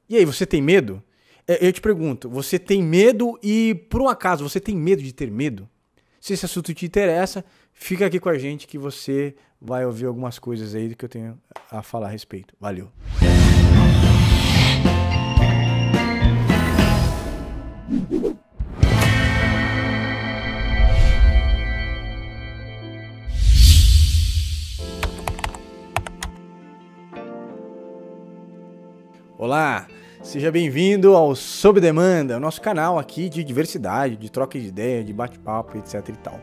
E aí, você tem medo? Eu te pergunto, você tem medo e, por um acaso, você tem medo de ter medo? Se esse assunto te interessa, fica aqui com a gente que você vai ouvir algumas coisas aí do que eu tenho a falar a respeito. Valeu! Olá, seja bem-vindo ao Sob Demanda, nosso canal aqui de diversidade, de troca de ideia, de bate-papo, etc e tal.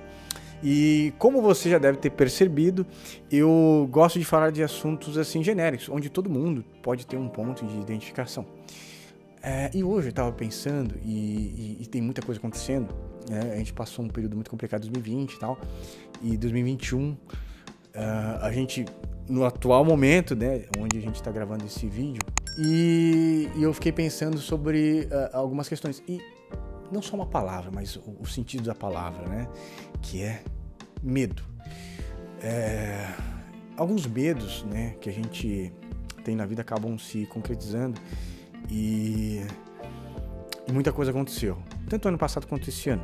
E como você já deve ter percebido, eu gosto de falar de assuntos assim genéricos, onde todo mundo pode ter um ponto de identificação. E hoje eu estava pensando, e tem muita coisa acontecendo, né? A gente passou um período muito complicado em 2020 e tal, e 2021, a gente, no atual momento, né, onde a gente está gravando esse vídeo, e eu fiquei pensando sobre algumas questões, e não só uma palavra, mas o sentido da palavra, né, que é medo. Alguns medos, né, que a gente tem na vida acabam se concretizando e muita coisa aconteceu, tanto ano passado quanto esse ano.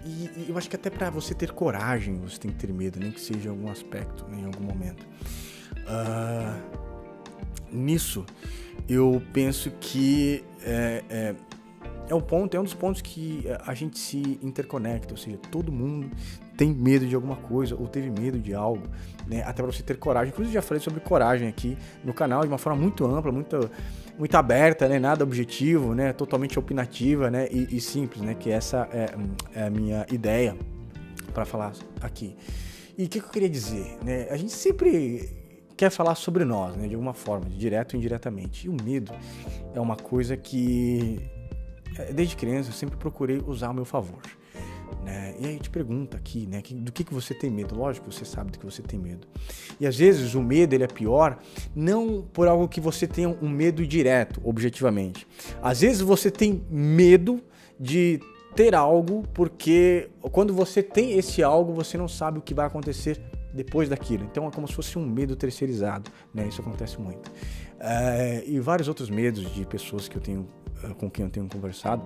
E eu acho que até para você ter coragem, você tem que ter medo, nem que seja em algum aspecto, né, em algum momento. Nisso, eu penso que é um dos pontos que a gente se interconecta, ou seja, todo mundo tem medo de alguma coisa ou teve medo de algo, né? Até para você ter coragem. Inclusive, já falei sobre coragem aqui no canal de uma forma muito ampla, muito aberta, né? Nada objetivo, né? Totalmente opinativa, né? E simples, né? Que essa é a minha ideia para falar aqui. E o que eu queria dizer, né? A gente sempre quer falar sobre nós, né? De alguma forma, direto ou indiretamente. E o medo é uma coisa que, desde criança, eu sempre procurei usar ao meu favor, né? E aí te pergunta aqui, né? Do que você tem medo? Lógico que você sabe do que você tem medo. E às vezes o medo ele é pior não por algo que você tenha um medo direto, objetivamente. Às vezes você tem medo de ter algo porque quando você tem esse algo, você não sabe o que vai acontecer depois daquilo. Então é como se fosse um medo terceirizado, né? Isso acontece muito. E vários outros medos de pessoas que com quem eu tenho conversado,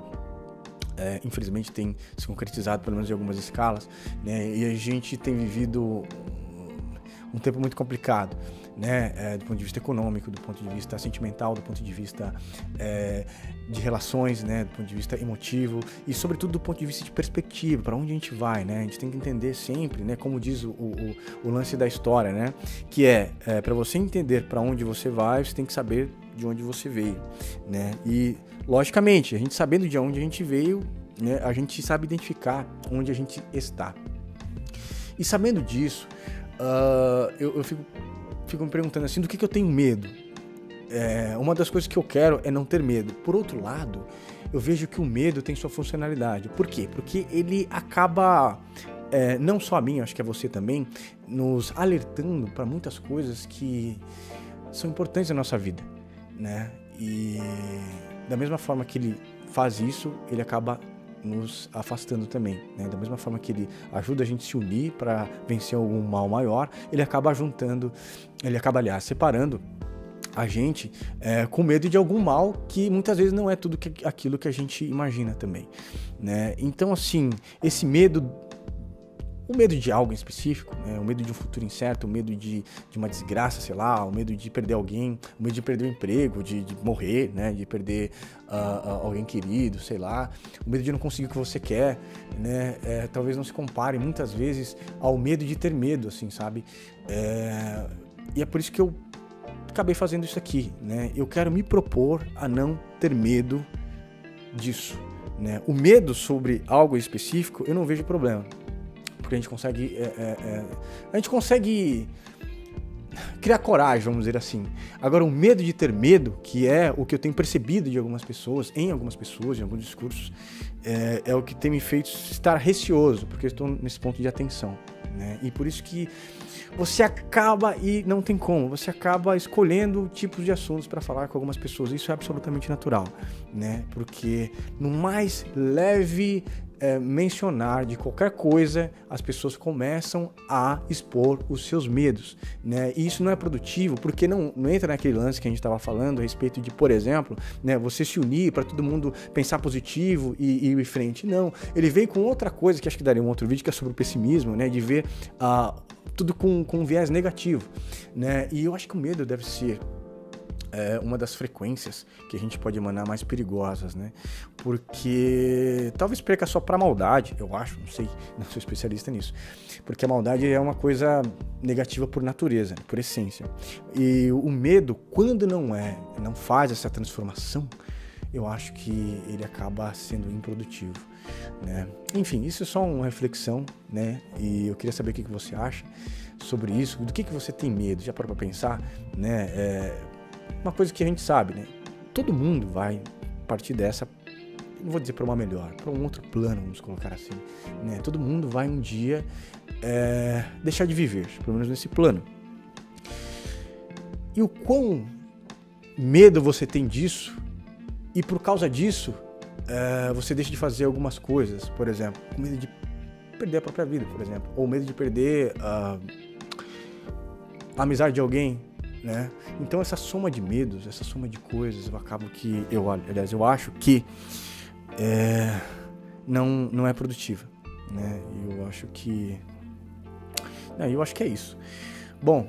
infelizmente tem se concretizado pelo menos em algumas escalas, né? E a gente tem vivido um tempo muito complicado, né? Do ponto de vista econômico, do ponto de vista sentimental, do ponto de vista de relações, né? Do ponto de vista emotivo e sobretudo do ponto de vista de perspectiva, para onde a gente vai, né? A gente tem que entender sempre, né? Como diz o lance da história, né? Que para você entender para onde você vai, você tem que saber de onde você veio, né? E logicamente, a gente sabendo de onde a gente veio, né? A gente sabe identificar onde a gente está. E sabendo disso, eu fico me perguntando assim, do que eu tenho medo? Uma das coisas que eu quero é não ter medo. Por outro lado, eu vejo que o medo tem sua funcionalidade. Por quê? Porque ele acaba, não só a mim, acho que a você também, nos alertando para muitas coisas que são importantes na nossa vida, né? E da mesma forma que ele faz isso, ele acaba nos afastando também, né? Da mesma forma que ele ajuda a gente a se unir para vencer algum mal maior, ele acaba aliás, separando a gente com medo de algum mal que muitas vezes não é tudo aquilo que a gente imagina também, né? Então, assim, esse medo, o medo de algo em específico, né? O medo de um futuro incerto, o medo de uma desgraça, sei lá, o medo de perder alguém, o medo de perder o emprego, de morrer, né? De perder alguém querido, sei lá, o medo de não conseguir o que você quer, né? Talvez não se compare muitas vezes ao medo de ter medo, assim, sabe? E é por isso que eu acabei fazendo isso aqui, né? Eu quero me propor a não ter medo disso, né? O medo sobre algo específico, eu não vejo problema. Porque a gente consegue criar coragem, vamos dizer assim. Agora, o medo de ter medo, que é o que eu tenho percebido de algumas pessoas, em alguns discursos, é o que tem me feito estar receoso, porque eu estou nesse ponto de atenção, né? E por isso que você acaba, e não tem como, você acaba escolhendo tipos de assuntos para falar com algumas pessoas. Isso é absolutamente natural, né? Porque no mais leve mencionar de qualquer coisa, as pessoas começam a expor os seus medos, né? E isso não é produtivo, porque não entra naquele lance que a gente estava falando a respeito de, por exemplo, né, você se unir para todo mundo pensar positivo e ir em frente. Não, ele vem com outra coisa que acho que daria um outro vídeo, que é sobre o pessimismo, né? De ver tudo com um viés negativo, né? E eu acho que o medo deve ser uma das frequências que a gente pode emanar mais perigosas, né? Porque talvez perca só pra maldade, eu acho, não sei, não sou especialista nisso. Porque a maldade é uma coisa negativa por natureza, por essência. E o medo, quando não faz essa transformação, eu acho que ele acaba sendo improdutivo, né? Enfim, isso é só uma reflexão, né? E eu queria saber o que você acha sobre isso, do que você tem medo, já parou pra pensar, né? Uma coisa que a gente sabe, né? Todo mundo vai partir dessa, não vou dizer para uma melhor, para um outro plano, vamos colocar assim, né? Todo mundo vai um dia deixar de viver, pelo menos nesse plano. E o quão medo você tem disso, e por causa disso, você deixa de fazer algumas coisas, por exemplo, com medo de perder a própria vida, por exemplo, ou medo de perder a amizade de alguém, né? Então essa soma de medos, essa soma de coisas, eu acho que não é produtiva, né? Eu acho que é isso. Bom,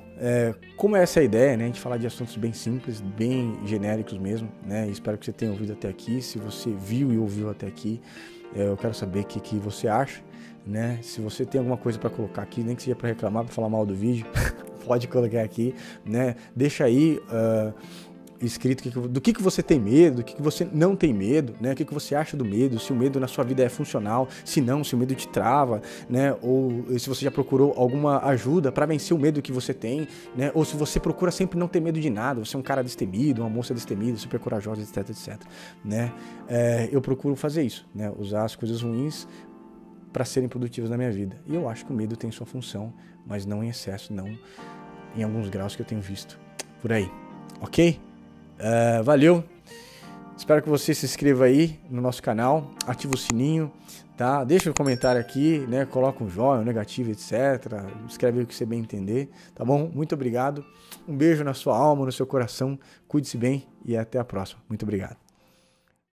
como essa é a ideia, né? A gente falar de assuntos bem simples, bem genéricos mesmo, né? Espero que você tenha ouvido até aqui. Se você viu e ouviu até aqui, eu quero saber o que você acha, né? Se você tem alguma coisa para colocar aqui, nem que seja para reclamar, para falar mal do vídeo, pode colocar aqui, né? Deixa aí escrito do que você tem medo, do que você não tem medo, né? O que você acha do medo, se o medo na sua vida é funcional, se não, se o medo te trava, né? Ou se você já procurou alguma ajuda para vencer o medo que você tem, né? Ou se você procura sempre não ter medo de nada, você é um cara destemido, uma moça destemida, super corajosa, etc, etc, né? Eu procuro fazer isso, né? Usar as coisas ruins para serem produtivas na minha vida. E eu acho que o medo tem sua função, mas não em excesso, não em alguns graus que eu tenho visto por aí, ok? Valeu, espero que você se inscreva aí no nosso canal, ativa o sininho, tá? Deixa um comentário aqui, né? Coloca um joinha, um negativo, etc. Escreve o que você bem entender, tá bom? Muito obrigado, um beijo na sua alma, no seu coração, cuide-se bem e até a próxima. Muito obrigado.